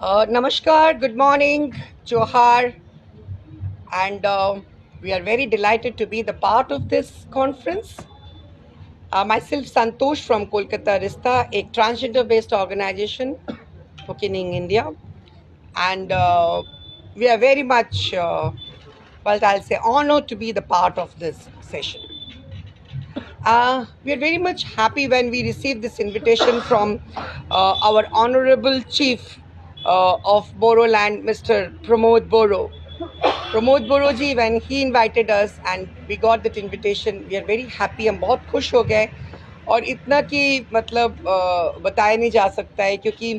Namaskar, good morning, Johar, and we are very delighted to be the part of this conference. Myself, Santosh from Kolkata Rista, a transgender based organization working in India, and we are very much, I'll say, honored to be the part of this session. We are very much happy when we received this invitation from our Honorable Chief of Boroland, Mr. Pramod Boro. Pramod Boro ji when he invited us and we got that invitation we are very happy हम बहुत खुश हो गए और इतना कि मतलब बताया नहीं जा सकता है क्योंकि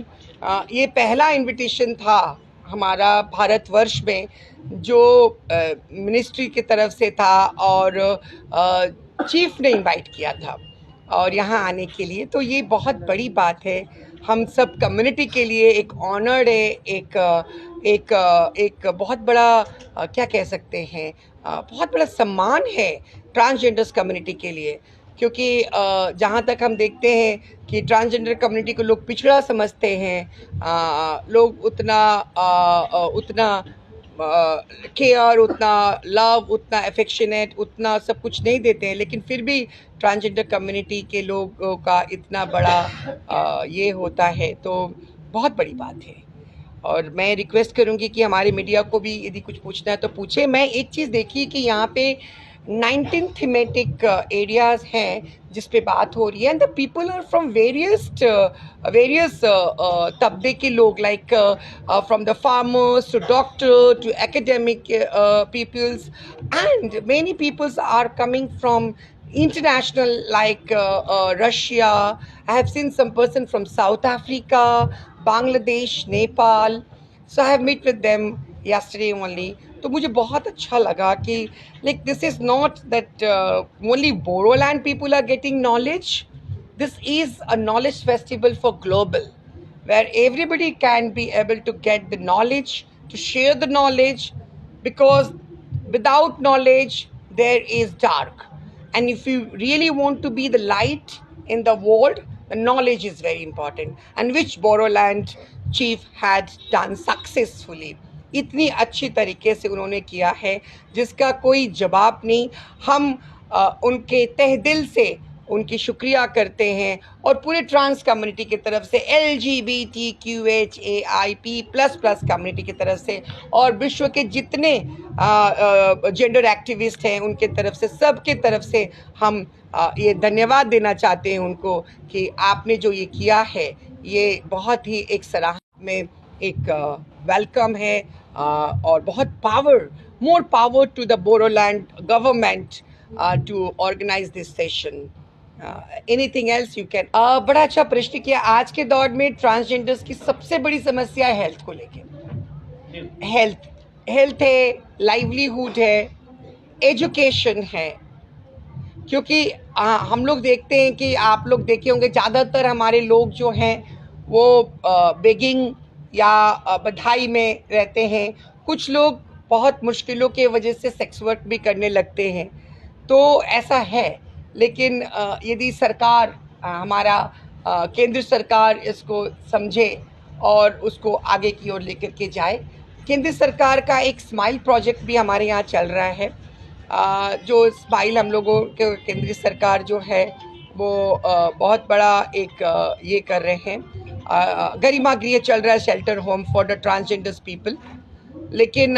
ये पहला इनविटेशन था हमारा भारतवर्ष में जो मिनिस्ट्री की तरफ से था और चीफ ने इनवाइट किया था और यहाँ आने के लिए, तो ये बहुत बड़ी बात है हम सब कम्युनिटी के लिए, एक ऑनर्ड है, एक बहुत बड़ा क्या कह सकते हैं, बहुत बड़ा सम्मान है ट्रांसजेंडर्स कम्युनिटी के लिए, क्योंकि जहाँ तक हम देखते हैं कि ट्रांसजेंडर कम्युनिटी को लोग पिछड़ा समझते हैं, लोग उतना केयर, उतना लव, उतना एफेक्शनेट, उतना सब कुछ नहीं देते हैं, लेकिन फिर भी ट्रांसजेंडर कम्युनिटी के लोगों का इतना बड़ा ये होता है, तो बहुत बड़ी बात है। और मैं रिक्वेस्ट करूंगी कि हमारे मीडिया को भी यदि कुछ पूछना है तो पूछे। मैं एक चीज़ देखी कि यहाँ पे 19 थीमेटिक एरियाज हैं जिस पे बात हो रही है, and the people are from various तबके के लोग, like from the farmers to doctor to academic peoples, and many peoples are coming from international, like Russia. I have seen some person from South Africa, Bangladesh, Nepal. So I have met with them yesterday only. तो मुझे बहुत अच्छा लगा कि like this is not that only Boroland people are getting knowledge. This is a knowledge festival for global, where everybody can be able to get the knowledge, to share the knowledge, because without knowledge there is dark. And if you really want to be the light in the world, the knowledge is very important, and which Boroland chief had done successfully. इतनी अच्छी तरीके से उन्होंने किया है जिसका कोई जवाब नहीं। हम उनके तहे दिल से उनकी शुक्रिया करते हैं और पूरे ट्रांस कम्युनिटी की तरफ से, LGBTQHAIP++ कम्युनिटी की तरफ से और विश्व के जितने जेंडर एक्टिविस्ट हैं उनके तरफ से, सबके तरफ से हम ये धन्यवाद देना चाहते हैं उनको कि आपने जो ये किया है ये बहुत ही एक सराहना में एक वेलकम है, और बहुत more power to the Bodoland government to organise this session. Anything else you can. बड़ा अच्छा प्रश्न किया। आज के दौर में ट्रांसजेंडर्स की सबसे बड़ी समस्या है हेल्थ को लेके। हेल्थ है, लाइवलीहुड है, एजुकेशन है, क्योंकि हम लोग देखते हैं कि आप लोग देखे होंगे ज़्यादातर हमारे लोग जो हैं वो बेगिंग या बधाई में रहते हैं। कुछ लोग बहुत मुश्किलों के वजह से सेक्स वर्क भी करने लगते हैं, तो ऐसा है। लेकिन यदि सरकार, हमारा केंद्र सरकार इसको समझे और उसको आगे की ओर लेकर के जाए। केंद्र सरकार का एक स्माइल प्रोजेक्ट भी हमारे यहाँ चल रहा है, जो स्माइल हम लोगों के केंद्रीय सरकार जो है वो बहुत बड़ा एक ये कर रहे हैं, गरिमा गृह चल रहा है, shelter home for the transgenders people. लेकिन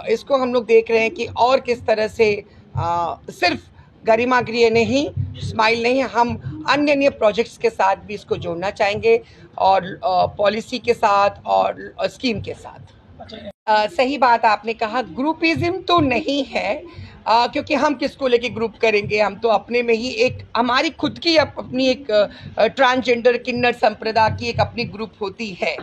इसको हम लोग देख रहे हैं कि और किस तरह से सिर्फ गरिमा गृह नहीं, स्माइल नहीं, हम अन्य प्रोजेक्ट्स के साथ भी इसको जोड़ना चाहेंगे और पॉलिसी के साथ और स्कीम के साथ। सही बात आपने कहा, ग्रुपिज्म तो नहीं है, क्योंकि हम किसको लेके ग्रुप करेंगे, हम तो अपने में ही एक हमारी खुद की अपनी एक ट्रांसजेंडर किन्नर संप्रदाय की एक अपनी ग्रुप होती है,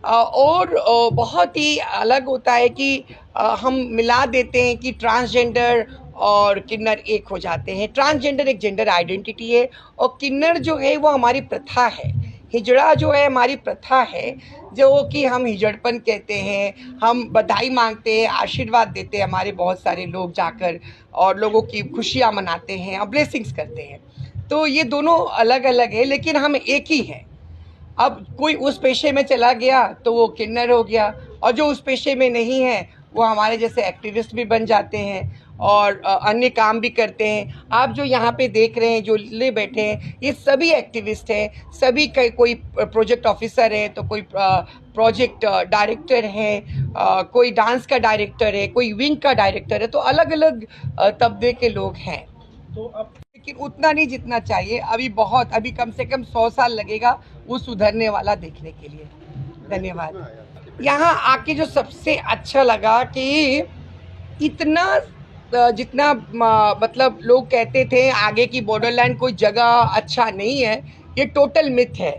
और बहुत ही अलग होता है कि हम मिला देते हैं कि ट्रांसजेंडर और किन्नर एक हो जाते हैं। ट्रांसजेंडर एक जेंडर आइडेंटिटी है और किन्नर जो है वो हमारी प्रथा है, हिजड़ा जो है हमारी प्रथा है, जो कि हम हिजड़पन कहते हैं। हम बधाई मांगते हैं, आशीर्वाद देते हैं, हमारे बहुत सारे लोग जाकर और लोगों की खुशियाँ मनाते हैं और ब्लेसिंग्स करते हैं। तो ये दोनों अलग अलग है, लेकिन हम एक ही हैं। अब कोई उस पेशे में चला गया तो वो किन्नर हो गया, और जो उस पेशे में नहीं है वो हमारे जैसे एक्टिविस्ट भी बन जाते हैं और अन्य काम भी करते हैं। आप जो यहाँ पे देख रहे हैं, जो ले बैठे हैं, ये सभी एक्टिविस्ट हैं, सभी कोई प्रोजेक्ट ऑफिसर है, तो कोई प्रोजेक्ट डायरेक्टर है, कोई डांस का डायरेक्टर है, कोई विंग का डायरेक्टर है, तो अलग अलग तबके के लोग हैं। तो अब लेकिन उतना नहीं जितना चाहिए, अभी कम से कम 100 साल लगेगा वो सुधरने वाला देखने के लिए। धन्यवाद। यहाँ आके जो सबसे अच्छा लगा कि इतना जितना मतलब लोग कहते थे आगे की बॉर्डरलैंड कोई जगह अच्छा नहीं है, ये टोटल मिथ है,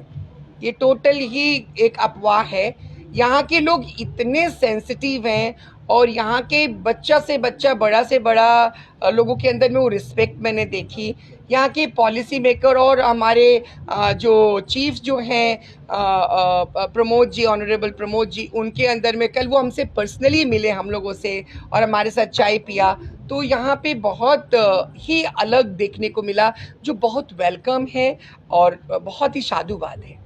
ये टोटल ही एक अफवाह है। यहाँ के लोग इतने सेंसिटिव हैं और यहाँ के बच्चा से बच्चा, बड़ा से बड़ा लोगों के अंदर में वो रिस्पेक्ट मैंने देखी। यहाँ के पॉलिसी मेकर और हमारे जो चीफ जो हैं प्रमोद जी, ऑनरेबल प्रमोद जी, उनके अंदर में कल वो हमसे पर्सनली मिले हम लोगों से और हमारे साथ चाय पिया, तो यहाँ पे बहुत ही अलग देखने को मिला, जो बहुत वेलकम है और बहुत ही साधुवाद है।